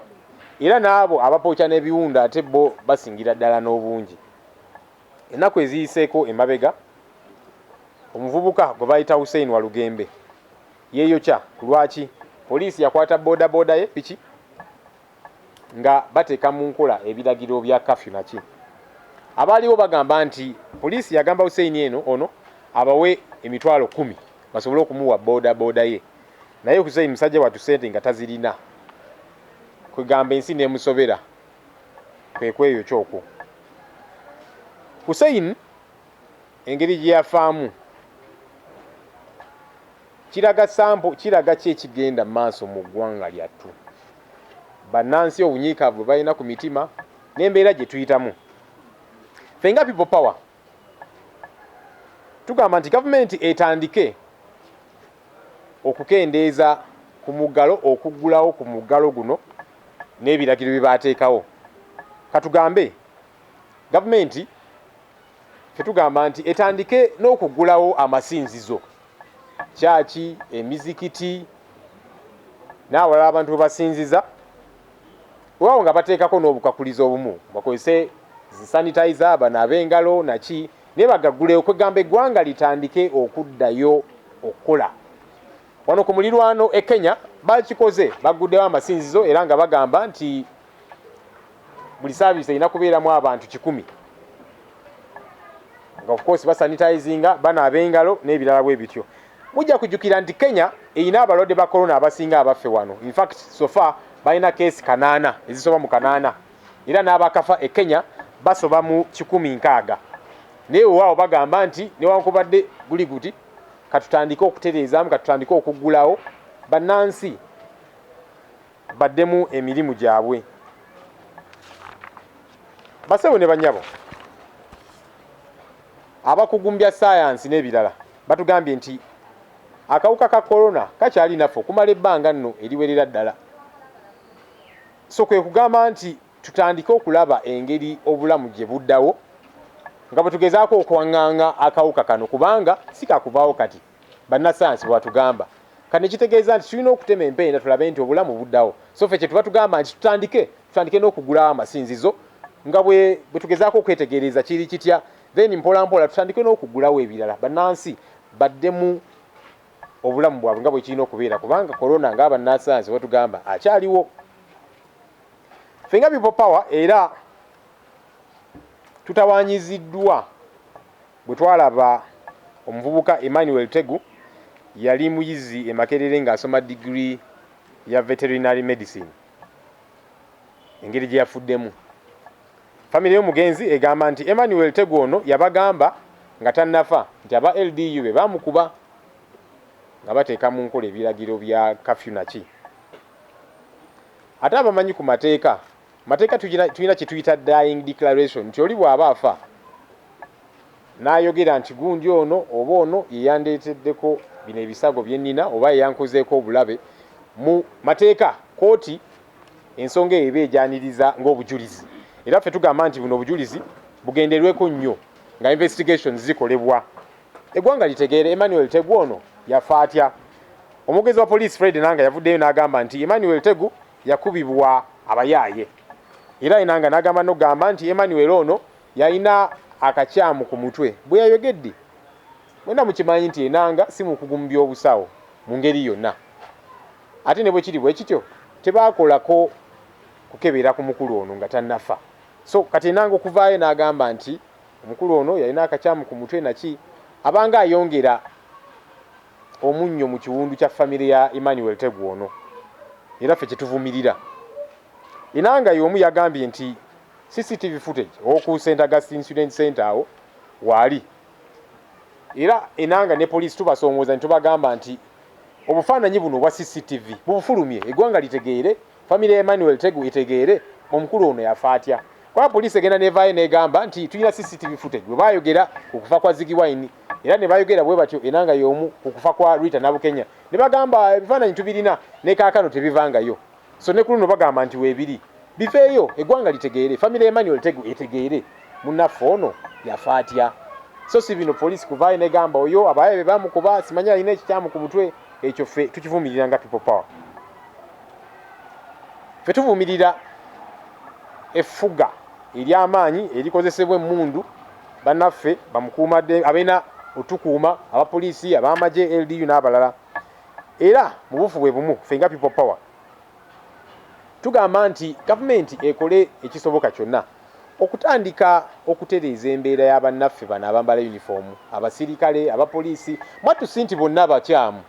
era n'abo abapookya n'ebiwunda ate bo basingira ddala n'obungi. Ennaku eziyiseeko emabega omuvubuka gwe bayita Hussein Walugembe yeeyokya ku lwaki poliisi yakwata boda boda ye piki nga bateeka mu nkola ebiragiro bya kafyu naki. Abaaliwo bagamba nti poliisi yagamba Hussein eno ono abawe emitwalo 10 basobole okumuwa boda boda ye, naye Hussein musajja watu sente nga tazirina, kwegamba ensi nemusobera kwekweyo kyokwo. Hussein engeri gye yafaamu kiraga ki ekigenda maaso mu ggwanga lyattu. bannansi obunyiikaavu balina ku mitima n'embeera gye tuyitamu. Ffe nga people power tugamba nti gavumenti etandike okukendeeza ku muggalo, okuggulawo ku muggalo guno n'ebiragiro bye baateekawo. Katugambe gavumenti ffe tugamba nti etandike n'okuggulawo amasinzizo, kyaki, emizikiti n'awalala abantu basinziza, waawo nga bateekako n'obukakulizo obumu, bakozese zisanitizer, banaabe engalo naki, naye bagaggule okwegamba eggwanga litandike okuddayo okukola. Wano ku mulirwano e Kenya bakikoze, baguddewo amasinzizo era nga bagamba nti buli saavisi erina kubeeramu abantu 100. Nga of course basanitizinga, banaaba engalo n'ebirala bwe bityo. Mujja kujjukira nti Kenya erina abalwadde ba corona abasinga abaffe wano. In fact so far balina keesi 8 ezisoba mu 8 era n'abakafa e Kenya basoba mu 160. Naye waawo bagamba nti newankubadde guli guti katutandike okutereezaamu, katutandike okuggulawo bannansi baddemu emirimu gyabwe. Basewo ne bannyabo abakugumbya sayansi n'ebirala batugambye nti akawuka ka corona kakyali naffe okumala ebbanga nno eriwerera ddala. So kwe kugamba nti tutandike okulaba engeri obulamu gye buddawo nga bwe tugezaako okuwaŋŋaŋŋa akawuka kano, kubanga si kakuvaawo kati bannasayansi bwe batugamba. Kano ekitegeeza nti tulina okutema empenda tulabe nti obulamu buddawo. So ffe kye tuba tugamba nti tutandike n'okuggulawo amasinzizo nga bwe tugezaako okwetegereza kiri kitya, then mpola mpola tutandike n'okuggulawo ebirala bannansi baddemu obulamu bwabwe nga bwe kirina okubeera, kubanga corona nga bannasayansi bwe tugamba akyaliwo. Ffe nga people power era tutawaanyiziddwa bwe twalaba omuvubuka Emmanuel Tegu yali muyizi e Makerere ng'asoma degree ya veterinary medicine, engeri gye yafuddemu. Famire y'omugenzi egamba nti Emmanuel Tegu ono yabagamba nga tannafa nti aba LDU be baamukuba nga bateeka mu nkola ebiragiro bya kafyu naki. Ate abamanyi ku mateeka tulina kye tuyita dying declaration, nti oli bw'aba afa n'ayogera nti gundi ono oba ono yeyandeeteddeko bino ebisago bye nnina oba yeyankozeeko obulabe, mu mateeka kooti ensonga eyo eba ejyaniriza ng'obujulizi. Era ffe tugamba nti buno obujulizi bugenderweko nnyo nga investigations zikolebwa, eggwanga litegeere Emmanuel Tegu ono yafa atya. Omwogezi wa police Fred Nanga yavuddeyo n'agamba nti Emmanuel Tegu yakubibwa abayaaye, era Enanga n'agamba n'ogamba nti Emmanuel ono yalina akakyamu ku mutwe. Bwe yayogedde mwena mukimanyi nti Enanga si mu kugumbya obusawo mu ngeri yonna. Ate ne bwe kiri bwe kityo tebaakolako kukebera ku mukulu ono nga tannafa. So kati Enanga okuvaayo n'agamba nti omukulu ono yalina akakyamu ku mutwe naki, abanga ayongera omunnyo mu kiwundu kya famire ya Emmanuel Tegu ono, era ffe kyetuvumirira. Enanga y'omu yagambye nti CCTV footage oku St. Augustine Incident Center awo waali, era Enanga ne police tubasongooza ne tubagamba nti obufaananyi buno obwa CCTV bubufulumye, eggwanga litegeere, famire ya Emmanuel Tegu etegeere omukulu ono yafa atya. Kwa police egenda nevaayo n'egamba nti tulina CCTV footage bwe baayogera ku kufa kwa Ziggy Wine, era ne bayogera bwe batyo Enanga y'omu ku kufa kwa Rita Nabukenya, ne bagamba ebifaananyi tubirina ne kaakano tebivangayo. So ne kuluno bagamba nti weebiri bifeeyo, eggwanga litegeere, famire ya Emmanuel Tegu etegeere munnaffe ono yafa atya. So si bino police kuvaayo n'egamba oyo abaye be baamukuba simanya alina ekikyamu ku mutwe, ekyo ffe tukivumirira nga people power. Ffe tuvumirira effuga ery'amaanyi erikozesebwa emmundu bannaffe bamukuumadde abeena otukuuma abapoliisi ab'amagye LDU n'abalala. Era mu bufu bwe bumu ffe nga people power tugamba nti gavumenti ekole ekisoboka kyonna okutandika okutereeza embeera y'abannaffe bano abambala yunifoomu, abasirikale, abapoliisi, mwatusi nti bonna abakyamu.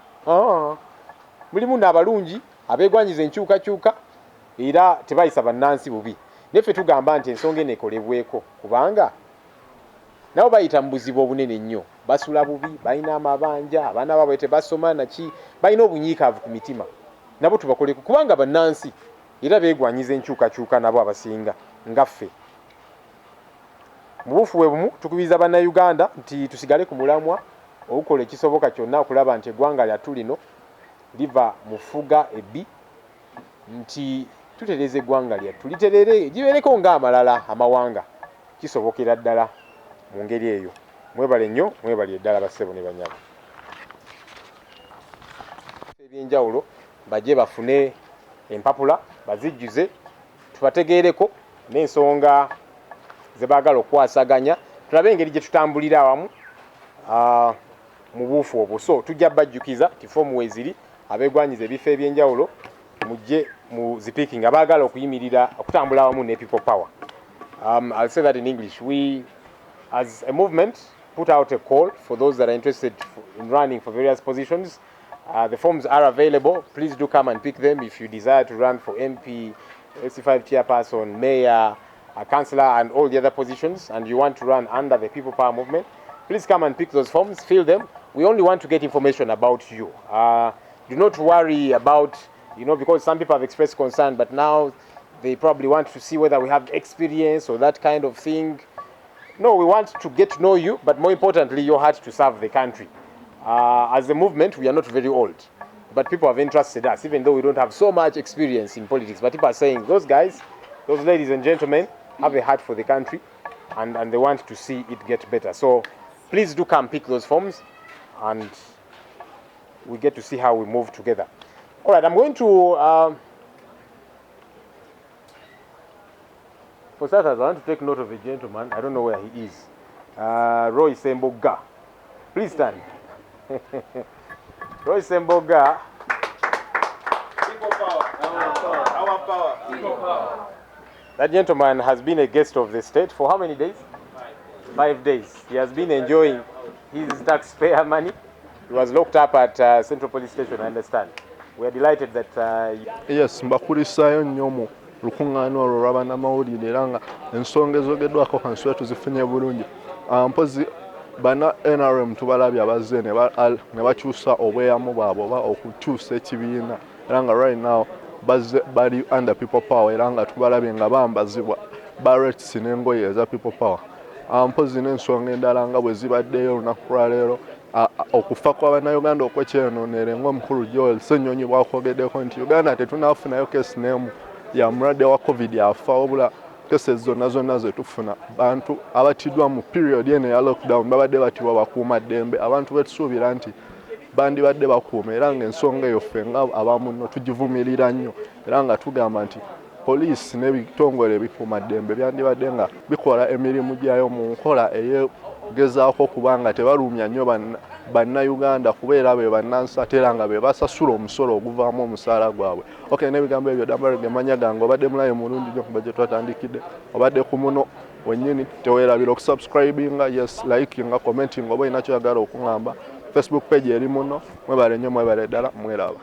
Mulimu n'abalungi abeegwanyiza enkyukakyuka era tebayisa bannansi bubi. Naye ffe tugamba nti ensonga eno ekolebweko, kubanga nabo bayita mu buzibu obunene nnyo, basula bubi, balina amabanja, abaana baabwe tebasoma naki, balina obunyiikaavu ku mitima. Nabo tubakoleko kubanga bannansi. era beegwanyiza enkyukakyuka nabo abasinga ngaffe. Mu bufuwe bumu tukubiriza bannayuganda nti tusigale ku mulamwa okukola ekisoboka kyonna okulaba nti eggwanga lyattu lino liva mu ffuga ebbi, nti tutereze eggwanga lyattu literere gibeereko ng'amalala amawanga kisobokera ddala mu ngeri eyo. Mwebale nnyo, mwebale ddala bassebo ne banyabo. Ebyenjawulo bajje bafune empapula bazijjuze tubategeereko n'ensonga ze baagala okwasaganya, tulabe engeri gye tutambulira awamu mu buufu obwo. So tujja bajjukiza ti foomu weeziri abeegwanyiza ebifo ebyenjawulo mujje mu zipiiki nga baagala okuyimirira okutambula awamu ne people power. I'll say that in English. We, as a movement, put out a call for those that are interested in running for various positions. The forms are available. Please do come and pick them if you desire to run for MP, LC5 chairperson, mayor, councillor, and all the other positions, and you want to run under the People Power movement. Please come and pick those forms, fill them. We only want to get information about you. Do not worry about, because some people have expressed concern, but now they probably want to see whether we have experience or that kind of thing. No, we want to get to know you, but more importantly, your heart to serve the country. As a movement, we are not very old, but people have entrusted us, even though we don't have so much experience in politics. But people are saying, those guys, those ladies and gentlemen, have a heart for the country, and they want to see it get better. So please do come pick those forms, and we get to see how we move together. All right, I'm going to, for starters, I want to take note of a gentleman. I don't know where he is. Roy Semboga. Please stand. Roy Semboga. People power. Our power. People power. That gentleman has been a guest of the state for how many days? 5 days. He has been enjoying his taxpayer money. He was locked up at Central Police Station, I understand. We are delighted that... Yes, mbakulisayo nnyo lukuŋŋaana olwo lw'abannamawulire era nga ensonga ezogeddwako kansi wetu zifunye bulungi. Mpozi bana NRM tubalabye abazze ne bakyusa obweyamo bwabwe oba okukyusa ekibiina era nga right now bali under People Power era nga tubalabye nga bambazibwa barrets n'engoye eza People Power. Mpozi n'ensonga endala nga bwe zibaddeyo olunaku lwa leero okufa kw'Abannayuganda okw'ekyenoonere ng'omukulu Joel Ssenyonyi bw'akwogeddeko nti Uganda tetunaafunayo keesi n'emu ya mulwadde wa COVID afa wabula kesi zonna ze tufuna bantu abatiddwa mu period eno ya lockdown babadde batibwa bakuumaddembe abantu betusuubira nti bandibadde bakuuma era ng'ensonga eyo ffe nga abamu nno tugivumirira nnyo era nga tugamba nti poliisi n'ebitongole ebikuumaddembe byandibadde nga bikola emirimu gyayo mu nkola eyegezaako kuba nga tebalumya nnyo bannayuganda kubeera be bannansi ate era nga be basasula omusolo oguvaamu omusaala gwabwe. Okay, n'ebigambo ebyo Dambarage manya gange obadde mulayo mulungi nnyo kuba gye twatandikidde obadde ku muno wennyini teweerabira okusubscribinga, yes, likinga, commenting oba olina kyoyagala okuŋŋamba. Facebook page eri muno. Mwebale nnyo, mwebale ddala, mweraba.